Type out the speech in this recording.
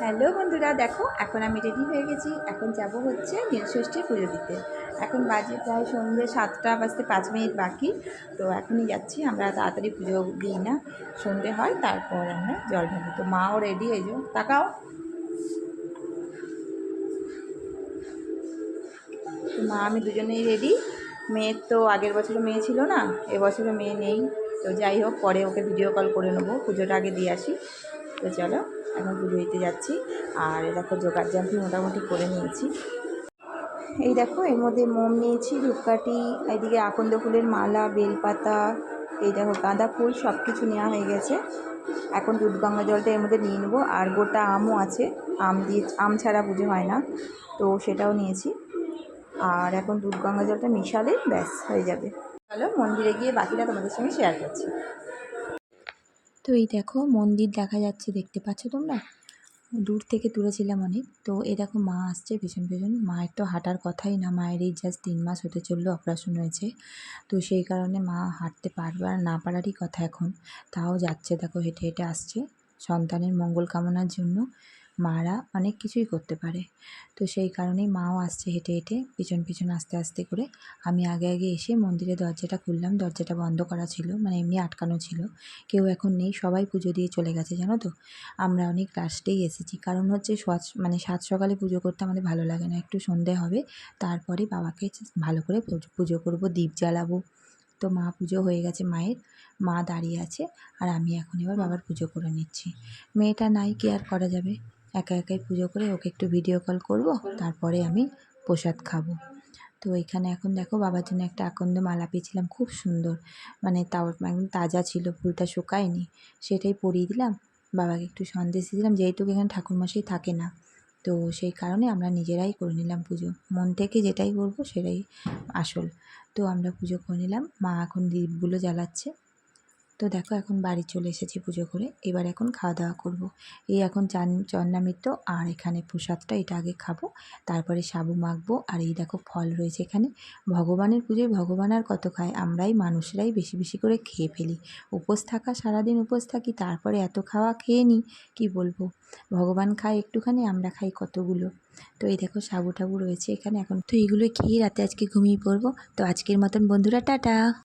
Hello বন্ধুরা, দেখো এখন আমি রেডি হয়ে গেছি। এখন যাব হচ্ছে নীলষষ্ঠীর পুজো দিতে। এখন বাজে প্রায় সন্ধ্যে 7টা বাজতে 5 মিনিট বাকি। তো এখনই যাচ্ছি। আমরা তাড়াতাড়ি পুজো দিই না, সন্ধে হয় তারপর আমরা জল ঢালি। তো মাও রেডি হয়ে যাও, তাকাও। তো মা আমি দুজনেই রেডি। মেয়ের তো আগের বছরও মেয়ে ছিল না, এবছরও মেয়ে নেই। তো যাই হোক, পরে ওকে ভিডিও কল করে নেবো, পুজোটা আগে দিয়ে আসি। তো চলো, এখন পুজো দিতে যাচ্ছি। আর দেখো জোগাড় যন্ত্র মোটামুটি করে নিয়েছি। এই দেখো, এর মধ্যে মোম নিয়েছি, ধূপকাঠি, এদিকে আকন্দ ফুলের মালা, বেলপাতা, এই দেখো গাঁদা ফুল, সব কিছু নেওয়া হয়ে গেছে। এখন দুধ গঙ্গা জলটা এর মধ্যে নিয়ে নেবো। আর গোটা আমও আছে, আম ছাড়া পুজো হয় না, তো সেটাও নিয়েছি। আর এখন দুধ গঙ্গা জলটা মিশালে ব্যাস হয়ে যাবে। চলো মন্দিরে গিয়ে বাকিটা তোমাদের সঙ্গে শেয়ার করছি। তো এই দেখো মন্দির দেখা যাচ্ছে, দেখতে পাচ্ছ তোমরা? দূর থেকে তুলেছিলাম অনেক। তো এই দেখো মা আসছে পেছন পেছন। মায়ের তো হাঁটার কথাই না, মায়ের এই জাস্ট 3 মাস হতে চললো, অপারেশন হয়েছে। তো সেই কারণে মা হাঁটতে পারবে আর না পারারই কথা এখন। তাও যাচ্ছে, দেখো হেঁটে হেঁটে আসছে। সন্তানের মঙ্গল কামনার জন্য মারা অনেক কিছুই করতে পারে। তো সেই কারণেই মাও আসছে হেঁটে হেঁটে, পিছন পিছন আস্তে আস্তে করে। আমি আগে আগে এসে মন্দিরের দরজাটা খুললাম। দরজাটা বন্ধ করা ছিল, মানে এমনি আটকানো ছিল। কেউ এখন নেই, সবাই পুজো দিয়ে চলে গেছে জানো তো। আমরা অনেক লাস্টেই এসেছি, কারণ হচ্ছে মানে সাত সকালে পুজো করতে আমাদের ভালো লাগে না। একটু সন্ধে হবে, তারপরে বাবাকে ভালো করে পুজো করব, দীপ জ্বালাবো। তো মা পুজো হয়ে গেছে মায়ের, মা দাঁড়িয়ে আছে। আর আমি এখন এবার বাবার পুজো করে নিচ্ছি। মেয়েটা নাই, কি আর করা যাবে। একা একাই পুজো করে ওকে একটু ভিডিও কল করব, তারপরে আমি প্রসাদ খাবো। তো এখানে এখন দেখো বাবার জন্য একটা আকন্দ মালা পেয়েছিলাম, খুব সুন্দর। মানে তাও একদম তাজা ছিল, ফুলটা শুকায়নি। সেটাই পরিয়ে দিলাম। বাবাকে একটু সন্দেশ দিলাম, যেহেতু এখানে ঠাকুরমশাই থাকে না। তো সেই কারণে আমরা নিজেরাই করে নিলাম পুজো। মন থেকে যেটাই করবো সেটাই আসল। তো আমরা পুজো করে নিলাম। মা এখন দীপগুলো জ্বালাচ্ছে। তো দেখো এখন বাড়ি চলে এসেছি পুজো করে। এবার এখন খাওয়া দাওয়া করব। এই এখন চন্নামৃত আর এখানে প্রসাদটা, এটা আগে খাবো, তারপরে সাবু মাখবো। আর এই দেখো ফল রয়েছে এখানে। ভগবানের পুজোয় ভগবান আর কত খায়, আমরাই মানুষরাই বেশি বেশি করে খেয়ে ফেলি। উপোস থাকা, সারাদিন উপোস থাকি, তারপরে এত খাওয়া খেয়ে নিই, কী বলবো। ভগবান খায় একটুখানি, আমরা খাই কতগুলো। তো এই দেখো সাবু টাবু রয়েছে এখানে। এখন তো এইগুলো খেয়ে রাতে আজকে ঘুমিয়ে পড়বো। তো আজকের মতন বন্ধুরা, টাটা।